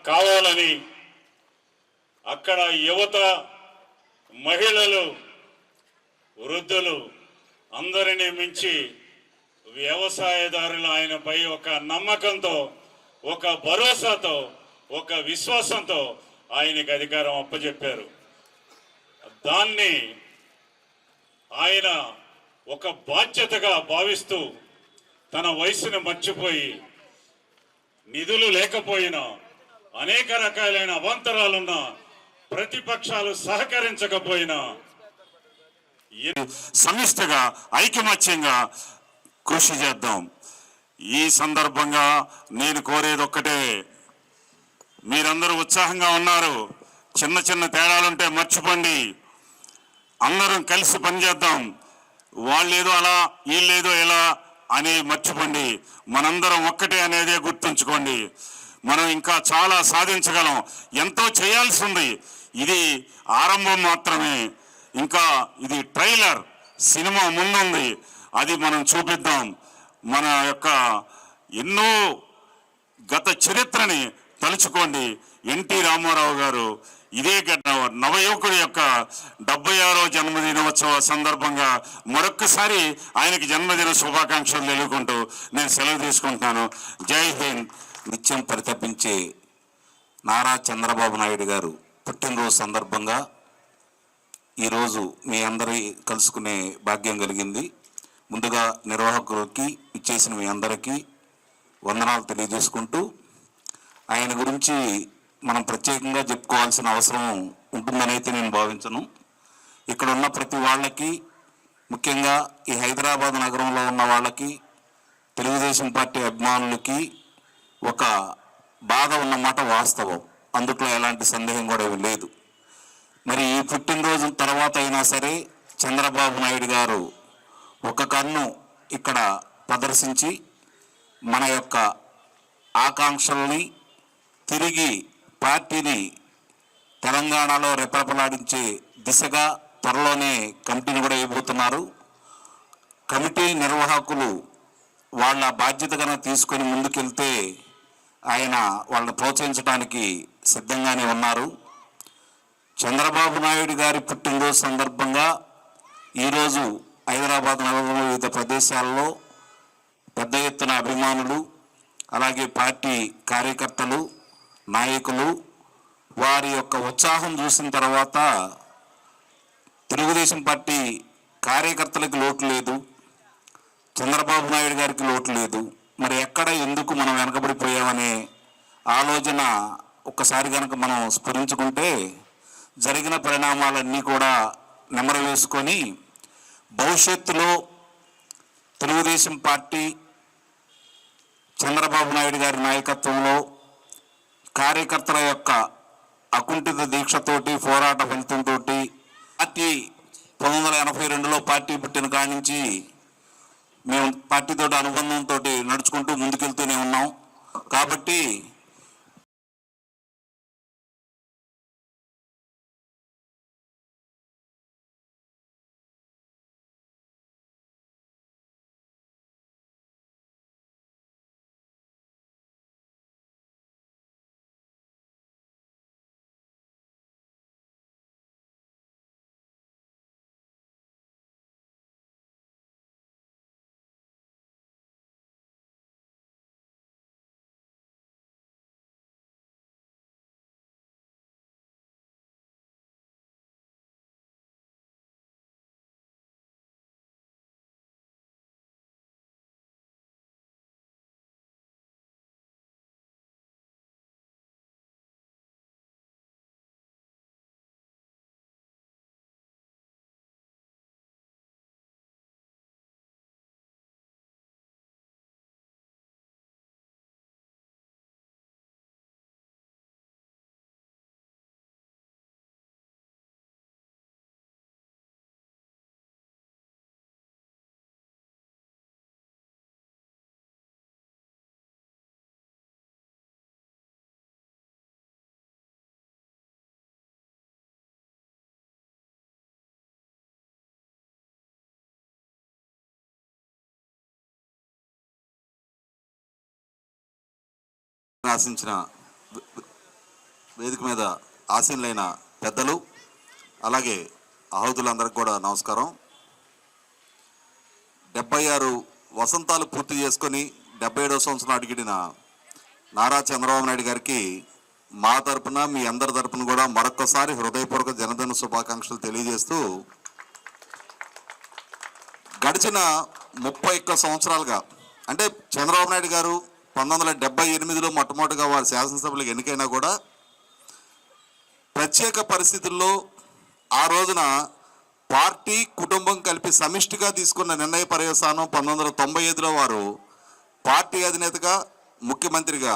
కావాలని అక్కడ యువత, మహిళలు, వృద్ధులు అందరినీ మించి వ్యవసాయదారులు ఆయనపై ఒక నమ్మకంతో, ఒక భరోసాతో, ఒక విశ్వాసంతో ఆయనకి అధికారం అప్పచెప్పారు. దాన్ని ఆయన ఒక బాధ్యతగా భావిస్తూ తన వయసును మర్చిపోయి నిధులు లేకపోయినా, అనేక రకాలైన అవాంతరాలున్న ప్రతిపక్షాలు సహకరించకపోయినా సమిష్టిగా ఐకమత్యంగా కృషి చేద్దాం. ఈ సందర్భంగా నేను కోరేది ఒక్కటే, మీరందరూ ఉత్సాహంగా ఉన్నారు. చిన్న చిన్న తేడాలుంటే మర్చిపోండి, అందరం కలిసి పనిచేద్దాం. వాళ్ళేదో అలా, వీళ్ళేదో ఇలా అని మర్చిపోండి. మనందరం ఒక్కటే అనేదే గుర్తుంచుకోండి. మనం ఇంకా చాలా సాధించగలం. ఎంతో చేయాల్సి ఉంది. ఇది ఆరంభం మాత్రమే. ఇంకా ఇది ట్రైలర్, సినిమా ముందుంది. అది మనం చూపిద్దాం. మన యొక్క ఎన్నో గత చరిత్రని తలుచుకోండి. ఎన్టీ రామారావు గారు ఇదే నవయువకుడి యొక్క 76వ జన్మదినోత్సవ సందర్భంగా మరొక్కసారి ఆయనకి జన్మదిన శుభాకాంక్షలు తెలుపుకుంటూ నేను సెలవు తీసుకుంటున్నాను. జై హింద్. నిత్యం పరితపించే నారా చంద్రబాబు నాయుడు గారు పుట్టినరోజు సందర్భంగా ఈరోజు మీ అందరి కలుసుకునే భాగ్యం కలిగింది. ముందుగా నిర్వాహకులకి ఇచ్చేసిన మీ అందరికీ వందనాలు తెలియజేసుకుంటూ, ఆయన గురించి మనం ప్రత్యేకంగా చెప్పుకోవాల్సిన అవసరం ఉంటుందని అయితే నేను భావించను. ఇక్కడ ఉన్న ప్రతి వాళ్ళకి, ముఖ్యంగా ఈ హైదరాబాద్ నగరంలో ఉన్న వాళ్ళకి, తెలుగుదేశం పార్టీ అభిమానులకి ఒక బాధ ఉన్నమాట వాస్తవం. అందుట్లో ఎలాంటి సందేహం కూడా లేదు. మరి ఈ పుట్టినరోజు తర్వాత అయినా సరే చంద్రబాబు నాయుడు గారు ఒక కన్ను ఇక్కడ ప్రదర్శించి మన యొక్క ఆకాంక్షల్ని తిరిగి పార్టీని తెలంగాణలో రెపరెపలాడించే దిశగా త్వరలోనే కమిటీని కూడా ఇవ్వబోతున్నారు. కమిటీ నిర్వాహకులు వాళ్ళ బాధ్యతగా తీసుకొని ముందుకెళ్తే ఆయన వాళ్ళని ప్రోత్సహించడానికి సిద్ధంగానే ఉన్నారు. చంద్రబాబు నాయుడు గారి పుట్టినరోజు సందర్భంగా ఈరోజు హైదరాబాద్ నగరంలో వివిధ ప్రదేశాల్లో పెద్ద ఎత్తున అభిమానులు, అలాగే పార్టీ కార్యకర్తలు, నాయకులు వారి యొక్క ఉత్సాహం చూసిన తర్వాత తెలుగుదేశం పార్టీ కార్యకర్తలకు లోటు లేదు, చంద్రబాబు నాయుడు గారికి లోటు లేదు. మరి ఎక్కడ ఎందుకు మనం వెనకబడిపోయామనే ఆలోచన ఒక్కసారి కనుక మనం స్ఫురించుకుంటే జరిగిన పరిణామాలన్నీ కూడా నెమరు వేసుకొని భవిష్యత్తులో తెలుగుదేశం పార్టీ చంద్రబాబు నాయుడు గారి నాయకత్వంలో కార్యకర్తల యొక్క అకుంఠిత దీక్షతోటి, పోరాట ఫలితంతో పార్టీ 1982లో పార్టీ పుట్టిన కాడి నుంచి మేము పార్టీతో అనుబంధంతో నడుచుకుంటూ ముందుకెళ్తూనే ఉన్నాం. కాబట్టి ఆశించిన వేదిక మీద ఆసీనులైన పెద్దలు, అలాగే ఆహుతులందరికీ కూడా నమస్కారం. 76 వసంతాలు పూర్తి చేసుకొని 77వ సంవత్సరం అడిగిన నారా చంద్రబాబు నాయుడు గారికి మా తరపున, మీ అందరి తరపున కూడా మరొక్కసారి హృదయపూర్వక జన్మదిన శుభాకాంక్షలు తెలియజేస్తూ, గడిచిన 31 సంవత్సరాలుగా, అంటే చంద్రబాబు నాయుడు గారు 1978లో మొట్టమొదటిగా వారి శాసనసభలకు ఎన్నికైనా కూడా ప్రత్యేక పరిస్థితుల్లో ఆ రోజున పార్టీ కుటుంబం కలిపి సమిష్టిగా తీసుకున్న నిర్ణయ పర్యవసానం 1995లో వారు పార్టీ అధినేతగా, ముఖ్యమంత్రిగా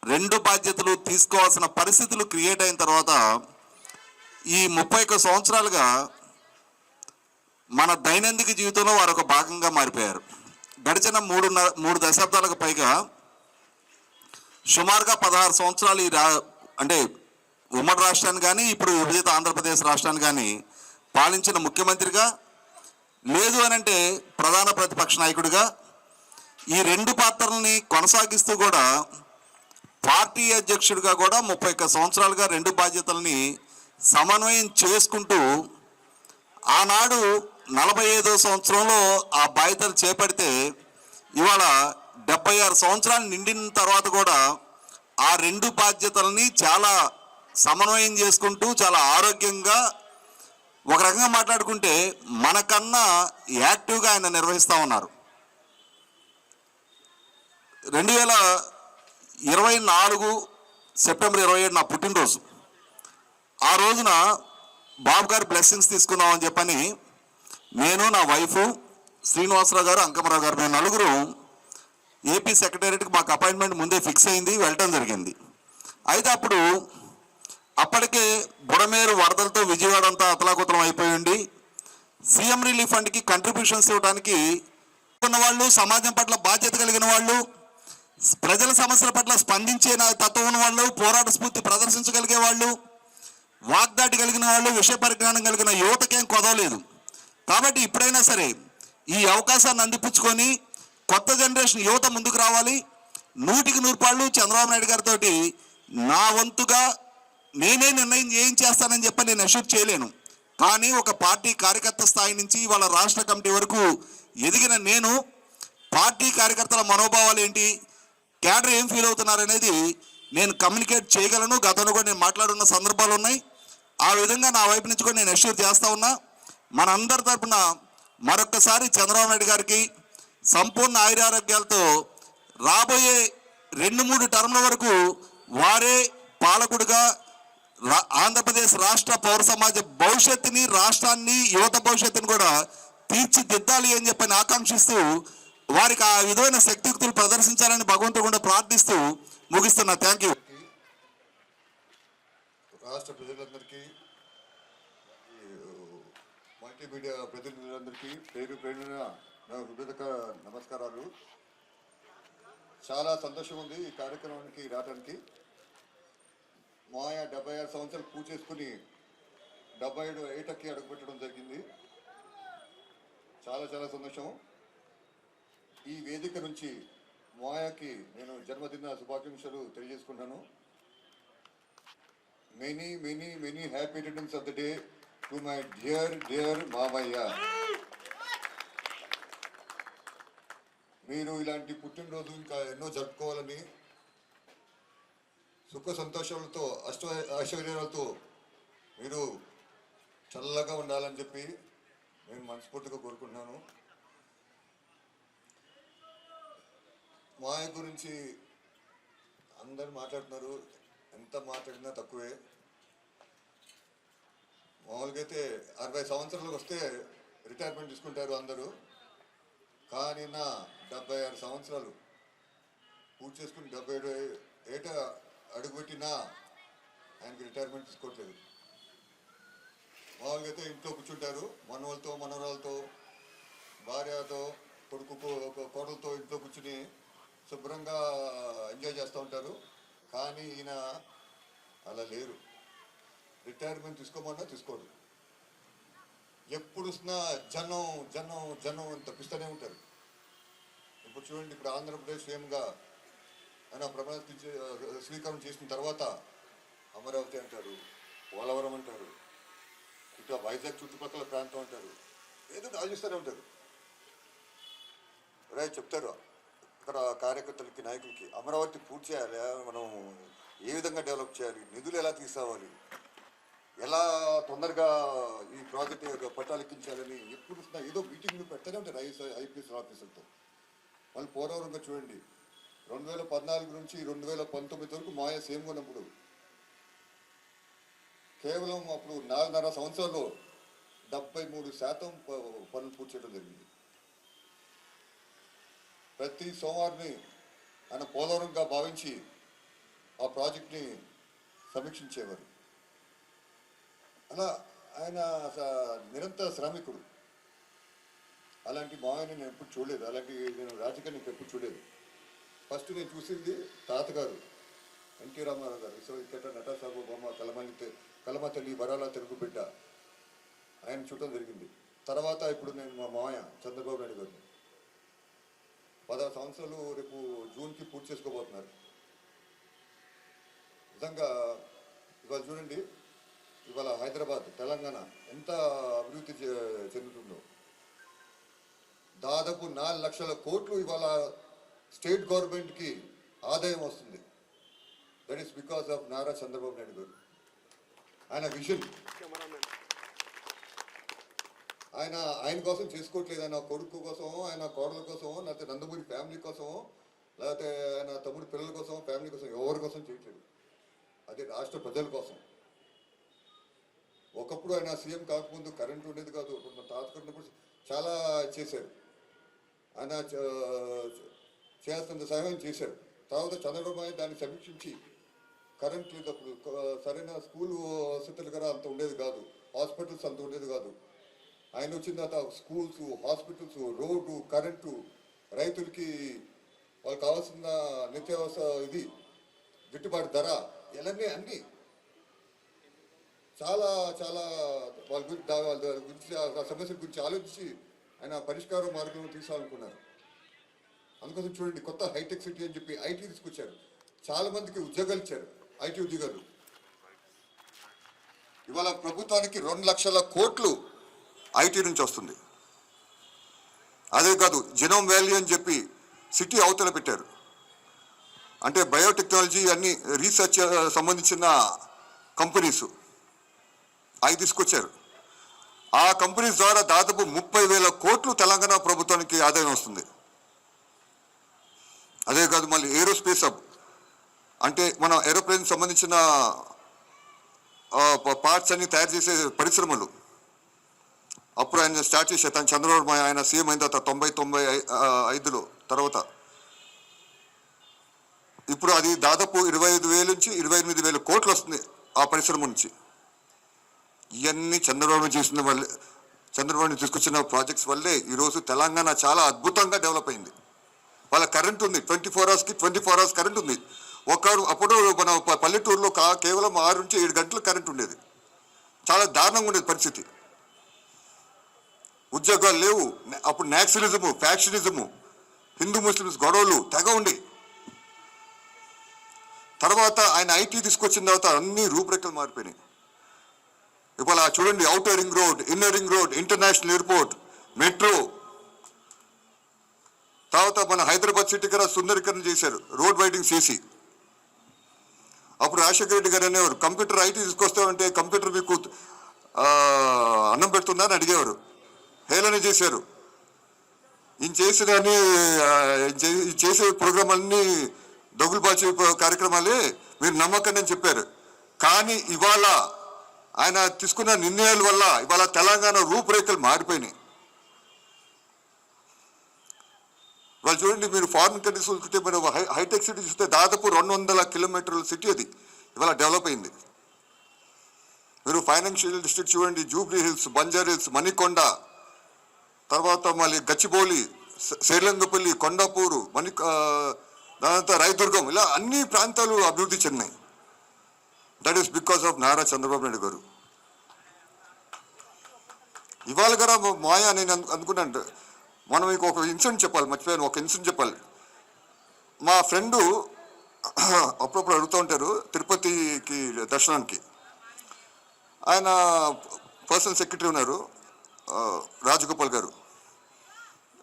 2 బాధ్యతలు తీసుకోవాల్సిన పరిస్థితులు క్రియేట్ అయిన తర్వాత ఈ 31 సంవత్సరాలుగా మన దైనందిక జీవితంలో వారు ఒక భాగంగా మారిపోయారు. గడిచిన 3 దశాబ్దాలకు పైగా సుమారుగా 16 సంవత్సరాలు అంటే ఉమ్మడి రాష్ట్రాన్ని కానీ, ఇప్పుడు విభజిత ఆంధ్రప్రదేశ్ రాష్ట్రాన్ని కానీ పాలించిన ముఖ్యమంత్రిగా, లేదు అనంటే ప్రధాన ప్రతిపక్ష నాయకుడిగా ఈ 2 పాత్రల్ని కొనసాగిస్తూ కూడా పార్టీ అధ్యక్షుడిగా కూడా 31 సంవత్సరాలుగా 2 బాధ్యతల్ని సమన్వయం చేసుకుంటూ ఆనాడు 45వ సంవత్సరంలో ఆ బాధ్యతలు చేపడితే ఇవాళ 76 సంవత్సరాలు నిండిన తర్వాత కూడా ఆ 2 బాధ్యతల్ని చాలా సమన్వయం చేసుకుంటూ చాలా ఆరోగ్యంగా, ఒక రకంగా మాట్లాడుకుంటే మనకన్నా యాక్టివ్గా ఆయన నిర్వహిస్తూ ఉన్నారు. 2024 సెప్టెంబర్ 27 నా పుట్టినరోజు. ఆ రోజున బాబు గారి బ్లెస్సింగ్స్ తీసుకుందామని చెప్పని నేను, నా వైఫ్ శ్రీనివాసరావు గారు, అంకమరావు గారు, మేము నలుగురు ఏపీ సెక్రటేరియట్కి మాకు అపాయింట్మెంట్ ముందే ఫిక్స్ అయింది, వెళ్ళటం జరిగింది. అయితే అప్పటికే బుడమేరు వరదలతో విజయవాడ అంతా అతలాకుతలం అయిపోయి ఉండి సీఎం రిలీఫ్ ఫండ్కి కంట్రిబ్యూషన్స్ ఇవ్వడానికి ఉన్నవాళ్ళు, సమాజం పట్ల బాధ్యత కలిగిన వాళ్ళు, ప్రజల సమస్యల పట్ల స్పందించే తత్వం ఉన్న వాళ్ళు, పోరాట స్ఫూర్తి ప్రదర్శించగలిగే వాళ్ళు, వాగ్దాటి కలిగిన వాళ్ళు, విషయ పరిజ్ఞానం కలిగిన యువతకేం కొదవలేదు. కాబట్టి ఇప్పుడైనా సరే ఈ అవకాశాన్ని అందిపుచ్చుకొని కొత్త జనరేషన్ యువత ముందుకు రావాలి. 100కి 100 పాళ్ళు చంద్రబాబు నాయుడు గారితో నా వంతుగా నేనే నిర్ణయం ఏం చేస్తానని చెప్పి నేను అష్యూర్ చేయలేను. కానీ ఒక పార్టీ కార్యకర్త స్థాయి నుంచి వాళ్ళ రాష్ట్ర కమిటీ వరకు ఎదిగిన నేను పార్టీ కార్యకర్తల మనోభావాలు ఏంటి, క్యాడర్ ఏం ఫీల్ అవుతున్నారు అనేది నేను కమ్యూనికేట్ చేయగలను. గతంలో కూడా నేను మాట్లాడున్న సందర్భాలు ఉన్నాయి. ఆ విధంగా నా వైపు నుంచి కూడా నేను అష్యూర్ చేస్తూ ఉన్నా. మనందరి తరపున మరొక్కసారి చంద్రబాబు నాయుడు గారికి సంపూర్ణ ఆయురారోగ్యాలతో రాబోయే 2-3 టర్మ్ల వరకు వారే పాలకుడిగా ఆంధ్రప్రదేశ్ రాష్ట్ర పౌర సమాజ భవిష్యత్తుని, రాష్ట్రాన్ని, యువత భవిష్యత్తుని కూడా తీర్చిదిద్దాలి అని చెప్పని ఆకాంక్షిస్తూ వారికి ఆ విధమైన శక్తియుక్తులు ప్రదర్శించాలని భగవంతుడు కూడా ప్రార్థిస్తూ ముగిస్తున్నా. Thank you. రాష్ట్ర ప్రజలందరికీ, మల్టీమీడియా ప్రతినిధులందరికీ పేరు పేరున నా హృదయక నమస్కారాలు. చాలా సంతోషం ఉంది ఈ కార్యక్రమానికి రావడానికి. మాయా 76 సంవత్సరాలు పూర్తి చేసుకుని 77 ఏటకి అడుగుపెట్టడం జరిగింది. చాలా చాలా సంతోషం. ఈ వేదిక నుంచి మాయాకి నేను జన్మదిన శుభాకాంక్షలు తెలియజేసుకుంటాను. Many many many happy returns of the day to my dear మామయ్య. మీరు ఇలాంటి పుట్టినరోజు ఇంకా ఎన్నో జరుపుకోవాలని, సుఖ సంతోషాలతో, ఐశ్వర్యాలతో మీరు చల్లగా ఉండాలని చెప్పి నేను మనస్ఫూర్తిగా కోరుకుంటున్నాను. మాయ గురించి అందరు మాట్లాడుతున్నారు, ఎంత మాట్లాడినా తక్కువే. మామూలుగా అయితే 60 సంవత్సరాలకు వస్తే రిటైర్మెంట్ తీసుకుంటారు అందరూ. కానీ నా 76 సంవత్సరాలు పూర్తి చేసుకుని 77 ఏట అడుగుపెట్టినా ఆయనకి రిటైర్మెంట్ తీసుకోవట్లేదు. మామూలుగా అయితే ఇంట్లో కూర్చుంటారు, మనవలతో, మనవరాలతో, భార్యతో, కోడలతో ఇంట్లో కూర్చుని శుభ్రంగా ఎంజాయ్ చేస్తూ ఉంటారు. కానీ ఈయన అలా లేరు. రిటైర్మెంట్ తీసుకోమన్నా తీసుకోడు. ఎప్పుడు వస్తున్నా జనం జనం జనం తప్పిస్తూనే ఉంటారు. ఇప్పుడు చూడండి, ఇప్పుడు ఆంధ్రప్రదేశ్ సీఎంగా ఆయన ప్రమాణ స్వీకారం చేసిన తర్వాత అమరావతి అంటారు, పోలవరం అంటారు, ఇటు వైజాగ్ చుట్టుపక్కల ప్రాంతం అంటారు, ఏదో ఆలోచిస్తూనే ఉంటారు. చెప్తారు ఇక్కడ కార్యకర్తలకి, నాయకులకి, అమరావతి పూర్తి చేయాలి, మనం ఏ విధంగా డెవలప్ చేయాలి, నిధులు ఎలా తీసుకోవాలి, ఎలా తొందరగా ఈ ప్రాజెక్ట్ పట్టాలెక్కించాలని ఎప్పుడు ఏదో మీటింగ్లు పెడతానే ఉంటారు ఐపీఎస్ ఆఫీసర్తో. మళ్ళీ పోలవరంగా చూడండి, 2014 నుంచి 2019 వరకు మాయ సేమ్ ఉన్నప్పుడు కేవలం అప్పుడు 4.5 సంవత్సరాల్లో 73% పనులు పూర్తి చేయడం జరిగింది. ప్రతి సోమవారిని ఆయన పోలవరంగా భావించి ఆ ప్రాజెక్ట్ని సమీక్షించేవారు. అలా ఆయన నిరంతర శ్రామికుడు. అలాంటి మాయని నేను ఎప్పుడు చూడలేదు, అలాంటి నేను రాజకీయాన్ని ఎప్పుడు చూడలేదు. ఫస్ట్ నేను చూసింది తాతగారు ఎన్టీ రామారావు గారు, విశ్వవిఖ్యాత నట సార్వభౌమ కలమ తల్లి వరాల తెలుగు బిడ్డ, ఆయన చూడటం జరిగింది. తర్వాత ఇప్పుడు నేను మా మామయ్య చంద్రబాబు నాయుడు గారిని 16 సంవత్సరాలు రేపు జూన్కి పూర్తి చేసుకోబోతున్నారు. నిజంగా ఇవాళ చూడండి, ఇవాళ హైదరాబాద్, తెలంగాణ ఎంత అభివృద్ధి చెందుతుందో. దాదాపు 4 లక్షల కోట్లు ఇవాళ స్టేట్ గవర్నమెంట్కి ఆదాయం వస్తుంది. That is because of Nara Chandrababu Naidu గారు. ఆయన విజన్, ఆయన కోసం చేసుకోవట్లేదు, ఆయన కొడుకు కోసం, ఆయన కోడల కోసం, లేకపోతే నందమూరి ఫ్యామిలీ కోసం, లేకపోతే ఆయన తమ్ముడి పిల్లల కోసం, ఫ్యామిలీ కోసం, ఎవరి కోసం చేయట్లేదు. అదే రాష్ట్ర ప్రజల కోసం. ఒకప్పుడు ఆయన సీఎం కాకముందు కరెంట్ ఉండేది కాదు, మా తాతగారు ఉన్నప్పుడు చాలా చేశారు, ఆయన చేయాల్సినంత సహాయం చేశారు. తర్వాత చంద్రబాబు నాయుడు దాన్ని సమీక్షించి కరెంట్ లేదప్పుడు సరైన స్కూల్ వసతులు కూడా అంత ఉండేది కాదు, హాస్పిటల్స్ అంత ఉండేది కాదు. ఆయన వచ్చిన తర్వాత స్కూల్స్, హాస్పిటల్స్, రోడ్డు, కరెంటు, రైతులకి వాళ్ళకి కావాల్సిన నిత్యావసర గిట్టుబాటు ధర, ఇలానే అన్నీ చాలా చాలా వాళ్ళ గురించి ఆ సమస్యల గురించి ఆలోచించి ఆయన పరిష్కార మార్గంలో తీసుకోవాలనుకున్నారు. అందుకోసం చూడండి, కొత్త హైటెక్ సిటీ అని చెప్పి ఐటీ తీసుకొచ్చారు. చాలా మందికి ఉద్యోగాలు ఇచ్చారు, ఐటీ ఉద్యోగాలు. ఇవాళ ప్రభుత్వానికి 2 లక్షల కోట్లు ఐటీ నుంచి వస్తుంది. అదే కాదు, జినోమ్ వ్యాలీ అని చెప్పి సిటీ అవతల పెట్టారు. అంటే బయోటెక్నాలజీ అన్ని రీసెర్చ్ సంబంధించిన కంపెనీస్ అవి తీసుకొచ్చారు. ఆ కంపెనీస్ ద్వారా దాదాపు 30,000 కోట్లు తెలంగాణ ప్రభుత్వానికి ఆదాయం వస్తుంది. అదే కాదు, మళ్ళీ ఏరోస్పేస్ హబ్ అంటే మన ఏరోప్లేన్ సంబంధించిన పార్ట్స్ అన్ని తయారు చేసే పరిశ్రమలు. అప్పుడు ఆయన స్టార్ట్ చేశారు, తను చంద్రబాబు ఆయన సీఎం అయిన తర్వాత 95లో తర్వాత. ఇప్పుడు అది దాదాపు 25,000 నుంచి 28,000 కోట్లు వస్తుంది ఆ పరిశ్రమ నుంచి. ఇవన్నీ చంద్రబాబు చేసిన వల్లే, చంద్రబాబు తీసుకొచ్చిన ప్రాజెక్ట్స్ వల్లే ఈరోజు తెలంగాణ చాలా అద్భుతంగా డెవలప్ అయింది. వాళ్ళ కరెంట్ ఉంది, 24 అవర్స్ కరెంట్ ఉంది. అప్పుడు మన పల్లెటూరులో కేవలం 6 నుంచి 7 గంటలు కరెంట్ ఉండేది. చాలా దారుణంగా ఉండేది పరిస్థితి. ఉద్యోగాలు లేవు. అప్పుడు నేషనలిజము, ఫ్యాక్షనిజము, హిందూ ముస్లిమ్స్ గొడవలు తెగ ఉండి. తర్వాత ఆయన ఐటీ తీసుకొచ్చిన తర్వాత అన్ని రూపురేఖలు మారిపోయినాయి. ఇవాళ చూడండి, outer ring road, inner ring road, international airport, metro. తర్వాత మన హైదరాబాద్ సిటీ కూడా సుందరీకరణ చేశారు, రోడ్ వైడింగ్ చేసి. అప్పుడు రాజశేఖర రెడ్డి గారు అనేవారు, కంప్యూటర్ ఐటీ తీసుకొస్తామంటే కంప్యూటర్ మీకు అన్నం పెడుతుందా అని అడిగేవారు. హేళన చేశారు. ఈయన చేసే ప్రోగ్రాం అన్నీ దగులుబాచే కార్యక్రమాలే, మీరు నమ్మకండి అని చెప్పారు. కానీ ఇవాళ ఆయన తీసుకున్న నిర్ణయాల వల్ల ఇవాళ తెలంగాణ రూపురేఖలు మారిపోయినాయి. వాళ్ళు చూడండి, మీరు ఫారిన్ కంట్రీస్ చూస్తే మీరు హైటెక్ సిటీ చూస్తే దాదాపు 200 కిలోమీటర్ల సిటీ అది ఇవాళ డెవలప్ అయింది. మీరు ఫైనాన్షియల్ డిస్ట్రిక్ట్ చూడండి, Jubilee hills, Banjara hills, Manikonda, తర్వాత మళ్ళీ గచ్చిబౌలి, శ్రీలంగపల్లి, కొండాపూరు, దానంతా రాయదుర్గం, ఇలా అన్ని ప్రాంతాలు అభివృద్ధి చెందినాయి. That is because of Nara Chandrababu Naidu గారు. ఇవాళ కూడా మాయా నేను అనుకున్నాను, మనం మీకు ఒక ఇన్సిడెంట్ చెప్పాలి, మర్చిపోయాను, ఒక ఇన్సిడెంట్ చెప్పాలి. మా ఫ్రెండు అప్పుడప్పుడు అడుగుతూ ఉంటారు తిరుపతికి దర్శనానికి. ఆయన పర్సనల్ సెక్రటరీ ఉన్నారు రాజగోపాల్ గారు.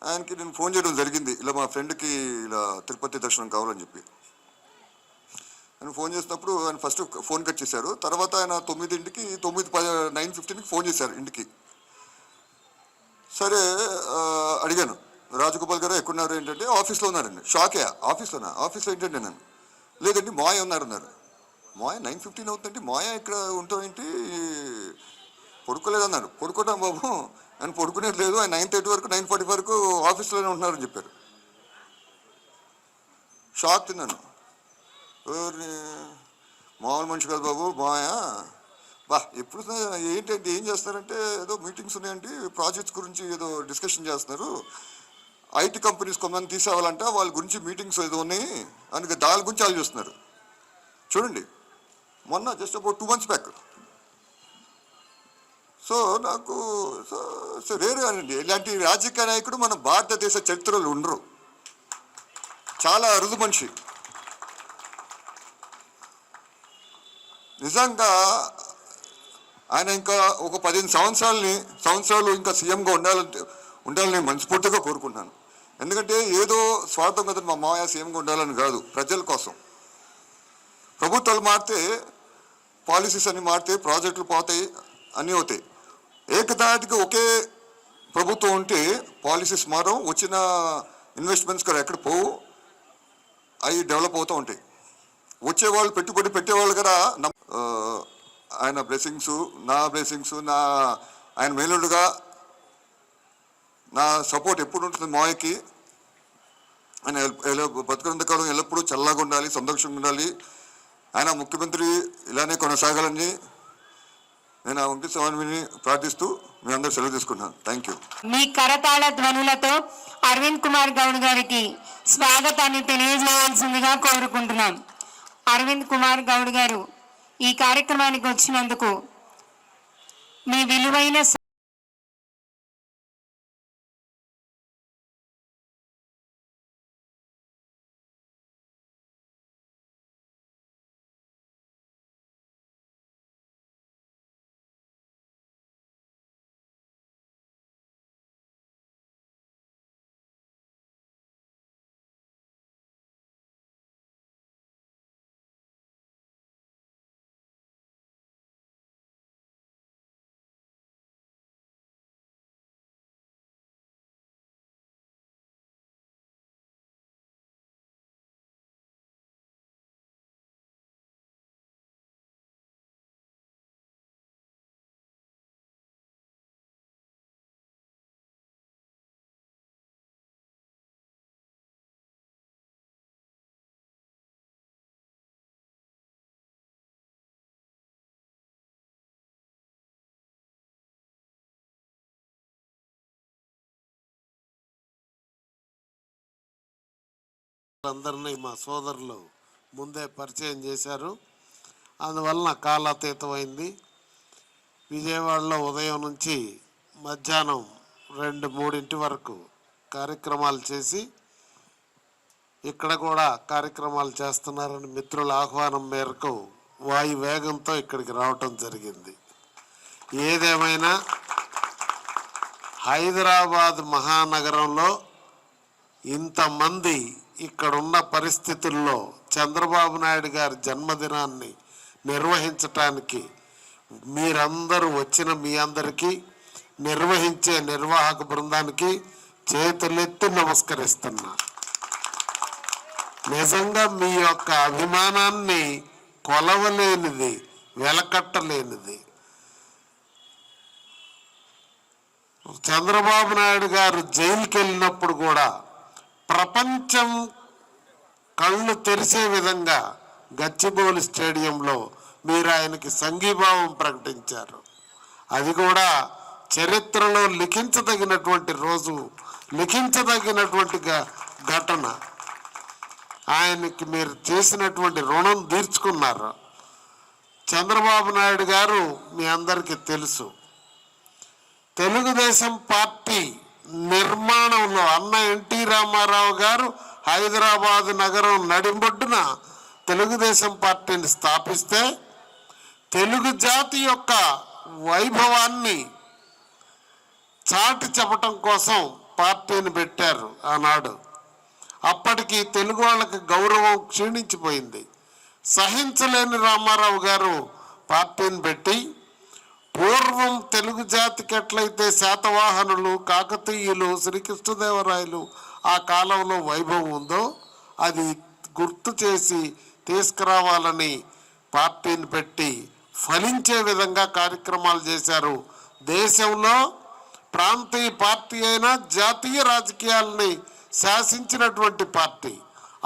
ఆయనకి నేను ఫోన్ చేయడం జరిగింది, ఇలా మా ఫ్రెండ్కి ఇలా తిరుపతి దర్శనం కావాలని చెప్పి. ఆయన ఫోన్ చేసినప్పుడు ఆయన ఫస్ట్ ఫోన్ కట్ చేశారు. తర్వాత ఆయన 9:15కి ఫోన్ చేశారు ఇంటికి. సరే అడిగాను, రాజగోపాల్ గారు ఎక్కడున్నారు ఏంటంటే ఆఫీస్లో ఉన్నారండి. షాకే, ఆఫీస్లో ఏంటంటే నన్ను లేదండి మాయ ఉన్నారన్నారు. మాయ 9:15 అవుతుందండి, మాయ ఇక్కడ ఉంటాం ఏంటి, పడుకోలేదన్నారు. పడుకోవటం బాబు ఆయన పడుకునేది లేదు, ఆయన 9:30 వరకు 9:40 వరకు ఆఫీస్లోనే ఉంటున్నారని చెప్పారు. షాక్ తిన్నాను. మామూలు మనిషి కాదు బాబు మాయ. ఎప్పుడు ఏంటంటే ఏం చేస్తారంటే ఏదో మీటింగ్స్ ఉన్నాయండి, ప్రాజెక్ట్స్ గురించి ఏదో డిస్కషన్ చేస్తున్నారు, ఐటీ కంపెనీస్ కొంతమంది తీసేవాలంట, వాళ్ళ గురించి మీటింగ్స్ ఏదో ఉన్నాయి అని దాని గురించి ఆలోచిస్తున్నారు. చూడండి, మొన్న just about 2 months back. So నాకు రేరు అనండి, ఇలాంటి రాజకీయ నాయకుడు మన భారతదేశ చరిత్రలో ఉండరు. చాలా అరుదు మనిషి నిజంగా. ఆయన ఇంకా ఒక 15 సంవత్సరాలు ఇంకా సీఎంగా ఉండాలని మనస్ఫూర్తిగా కోరుకుంటున్నాను. ఎందుకంటే ఏదో స్వార్థం కదా, మా మావయ్య సీఎంగా ఉండాలని కాదు, ప్రజల కోసం. ప్రభుత్వాలు మారితే, పాలసీస్ అన్ని మారితే, ప్రాజెక్టులు పోతాయి, అన్నీ అవుతాయి. ఏకదాటిగా ఒకే ప్రభుత్వం ఉంటే పాలసీస్ మారం, వచ్చిన ఇన్వెస్ట్మెంట్స్ కూడా ఎక్కడ పోవు, అవి డెవలప్ అవుతూ ఉంటాయి. వచ్చేవాళ్ళు పెట్టుబడి పెట్టేవాళ్ళు కదా. ఆయన బ్లెస్సింగ్స్, నా బ్లెస్సింగ్స్, ఆయన మేలుడుగా నా సపోర్ట్ ఎప్పుడు ఉంటుంది మాయకి. ఆయన బతుకున్నంత కాలం ఎల్లప్పుడూ చల్లగా ఉండాలి, సంతోషంగా ఉండాలి. ఆయన ముఖ్యమంత్రి ఇలానే కొనసాగాలని నేను ఆ వెంకట స్వామిని ప్రార్థిస్తూ మీ అందరూ సెలవు తీసుకుంటున్నాను. Thank you. మీ కరతాళ ధ్వనులతో అరవింద్ కుమార్ గౌడ్ గారికి స్వాగతాన్ని తెలియజేయాల్సిందిగా కోరుకుంటున్నాం. అరవింద్ కుమార్ గౌడ్ గారు ఈ కార్యక్రమానికి వచ్చినందుకు మీ విలువైన అందరినీ మా సోదరులు ముందే పరిచయం చేశారు. అందువలన కాలాతీతమైంది. విజయవాడలో ఉదయం నుంచి మధ్యాహ్నం 2-3 వరకు కార్యక్రమాలు చేసి ఇక్కడ కూడా కార్యక్రమాలు చేస్తున్నారని మిత్రుల ఆహ్వానం మేరకు వాయు వేగంతో ఇక్కడికి రావటం జరిగింది. ఏదేమైనా హైదరాబాద్ మహానగరంలో ఇంతమంది ఇక్కడున్న పరిస్థితుల్లో చంద్రబాబు నాయుడు గారి జన్మదినాన్ని నిర్వహించటానికి మీరందరూ వచ్చిన మీ అందరికీ, నిర్వహించే నిర్వాహక బృందానికి చేతులెత్తి నమస్కరిస్తున్నా. నిజంగా మీ యొక్క అభిమానాన్ని కొలవలేనిది, వెలకట్టలేనిది. చంద్రబాబు నాయుడు గారు జైలుకి వెళ్ళినప్పుడు కూడా ప్రపంచం కళ్ళు తెరిసే విధంగా గచ్చిబౌలి స్టేడియంలో మీరు ఆయనకి సంఘీభావం ప్రకటించారు. అది కూడా చరిత్రలో లిఖించదగినటువంటి రోజు, లిఖించదగినటువంటి ఘటన. ఆయనకి మీరు చేసినటువంటి రుణం తీర్చుకున్నారు. చంద్రబాబు నాయుడు గారు మీ అందరికీ తెలుసు, తెలుగుదేశం పార్టీ నిర్మాణంలో అన్న ఎన్టీ రామారావు గారు హైదరాబాదు నగరం నడిబొడ్డున తెలుగుదేశం పార్టీని స్థాపిస్తే తెలుగు జాతి యొక్క వైభవాన్ని చాటి చెప్పటం కోసం పార్టీని పెట్టారు ఆనాడు. అప్పటికి తెలుగు వాళ్ళకి గౌరవం క్షీణించిపోయింది. సహించలేని రామారావు గారు పార్టీని పెట్టి పూర్వం తెలుగు జాతికి ఎట్లయితే శాతవాహనులు, కాకతీయులు, శ్రీకృష్ణదేవరాయలు ఆ కాలంలో వైభవం ఉందో అది గుర్తు చేసి తీసుకురావాలని పార్టీని పెట్టి ఫలించే విధంగా కార్యక్రమాలు చేశారు. దేశంలో ప్రాంతీయ పార్టీ అయినా జాతీయ రాజకీయాలని శాసించినటువంటి పార్టీ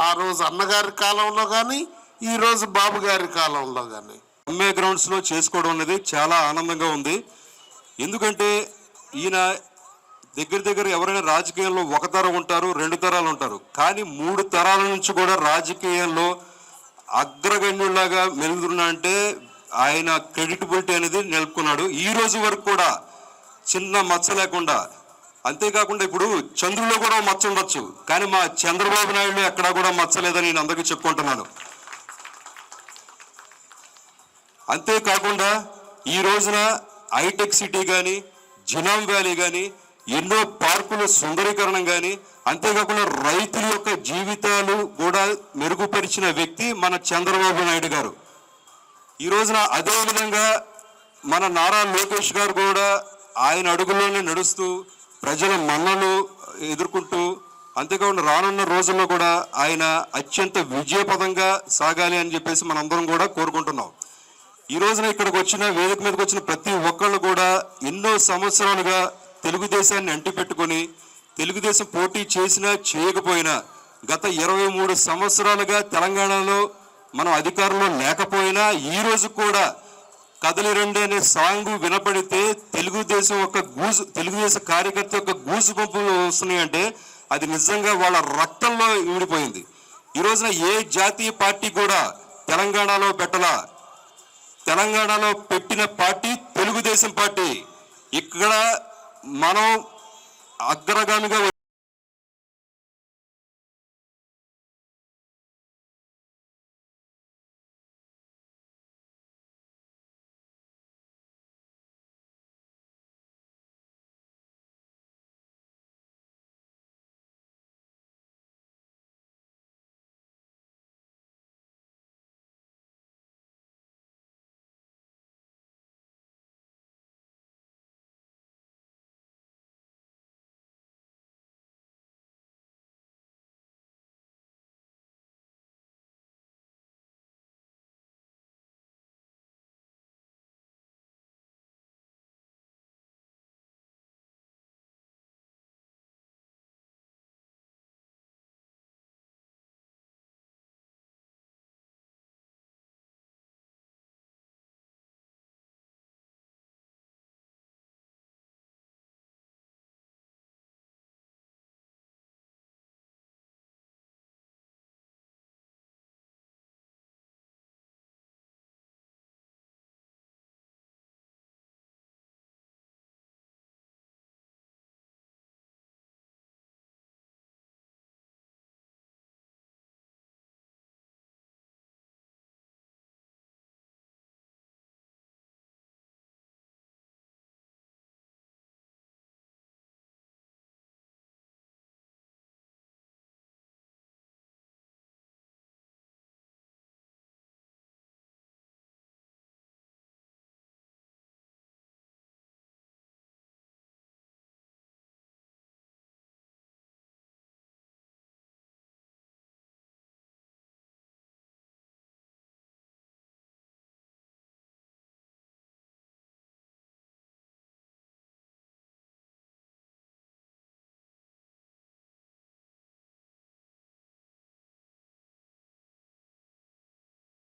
ఆ రోజు అన్నగారి కాలంలో కానీ ఈరోజు బాబు గారి కాలంలో కానీ. ఎంఏ గ్రౌండ్స్లో చేసుకోవడం అనేది చాలా ఆనందంగా ఉంది. ఎందుకంటే ఈయన దగ్గర ఎవరైనా రాజకీయంలో ఒక తరం ఉంటారు, 2 తరాలు ఉంటారు, కానీ 3 తరాల నుంచి కూడా రాజకీయంలో అగ్రగణ్యులాగా మెలుగుతున్నా అంటే ఆయన క్రెడిటబిలిటీ అనేది నిలుపుకున్నాడు. ఈ రోజు వరకు కూడా చిన్న మచ్చ లేకుండా. అంతేకాకుండా ఇప్పుడు చంద్రుల్లో కూడా మచ్చ ఉండొచ్చు, కానీ మా చంద్రబాబు నాయుడు ఎక్కడా కూడా మచ్చ లేదని నేను అందరికీ చెప్పుకుంటున్నాను. అంతేకాకుండా ఈ రోజున హైటెక్ సిటీ కానీ, జినాం వ్యాలీ కానీ, ఎన్నో పార్కుల సుందరీకరణం కానీ, అంతేకాకుండా రైతుల యొక్క జీవితాలు కూడా మెరుగుపరిచిన వ్యక్తి మన చంద్రబాబు నాయుడు గారు. ఈ రోజున అదేవిధంగా మన నారా లోకేష్ గారు కూడా ఆయన అడుగుల్లోనే నడుస్తూ ప్రజల మన్నలు ఎదుర్కొంటూ, అంతేకాకుండా రానున్న రోజుల్లో కూడా ఆయన అత్యంత విజయపదంగా సాగాలి అని చెప్పేసి మనందరం కూడా కోరుకుంటున్నాం. ఈ రోజున ఇక్కడికి వచ్చిన వేదిక మీదకి వచ్చిన ప్రతి ఒక్కళ్ళు కూడా ఎన్నో సంవత్సరాలుగా తెలుగుదేశాన్ని అంటిపెట్టుకొని తెలుగుదేశం పోటీ చేసినా చేయకపోయినా గత 23 సంవత్సరాలుగా తెలంగాణలో మనం అధికారంలో లేకపోయినా ఈ రోజు కూడా కదలి రండి అనే సాంగ్ వినపడితే తెలుగుదేశం కార్యకర్త యొక్క గూజు పంపులు వస్తున్నాయంటే అది నిజంగా వాళ్ళ రక్తంలో ఈడిపోయింది. ఈ రోజున ఏ జాతీయ పార్టీ కూడా తెలంగాణలో పెట్టలా. తెలంగాణలో పెట్టిన పార్టీ తెలుగుదేశం పార్టీ. ఇక్కడ మనం అగ్రగామిగా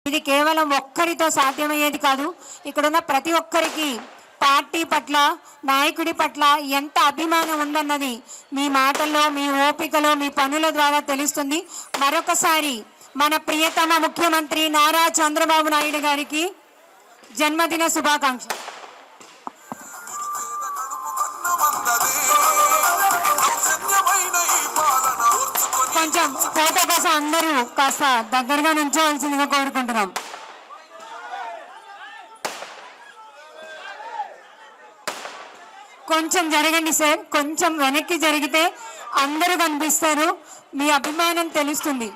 ఇది కేవలం ఒక్కరితో సాధ్యమయ్యేది కాదు. ఇక్కడున్న ప్రతి ఒక్కరికి పార్టీ పట్ల, నాయకుడి పట్ల ఎంత అభిమానం ఉందన్నది మీ మాటల్లో, మీ ఓపికలో, మీ పనుల ద్వారా తెలుస్తుంది. మరొకసారి మన ప్రియతమ ముఖ్యమంత్రి నారా చంద్రబాబు నాయుడు గారికి జన్మదిన శుభాకాంక్షలు. కొంచెం ఫోటో కోసం అందరూ కాస్త దగ్గరగా నుంచోవలసిందిగా కోరుకుంటున్నాం. కొంచెం జరగండి సార్, కొంచెం వెనక్కి జరిగితే అందరూ కనిపిస్తారు, మీ అభిమానం తెలుస్తుంది.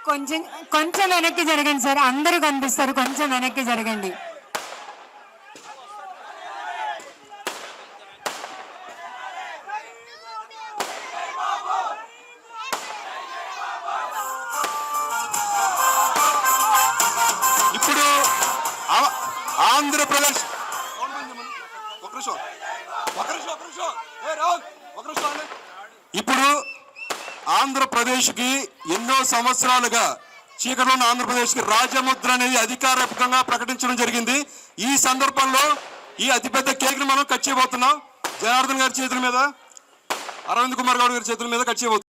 కొంచెం కొంచెం వెనక్కి జరగండి సార్, అందరూ కనిపిస్తారు, కొంచెం వెనక్కి జరగండి. ఇప్పుడు ఆంధ్రప్రదేశ్ ఇప్పుడు ఆంధ్రప్రదేశ్కి ఎన్నో సంవత్సరాలుగా చీకట్లో ఉన్న ఆంధ్రప్రదేశ్కి రాజముద్ర అనేది అధికారికంగా ప్రకటించడం జరిగింది. ఈ సందర్భంలో ఈ అతిపెద్ద కేక్ని మనం కట్ చేయబోతున్నాం. జనార్దన్ గారి చేతుల మీద, అరవింద్ కుమార్ గౌడ్ గారి చేతుల మీద కట్ చేయబోతున్నాం.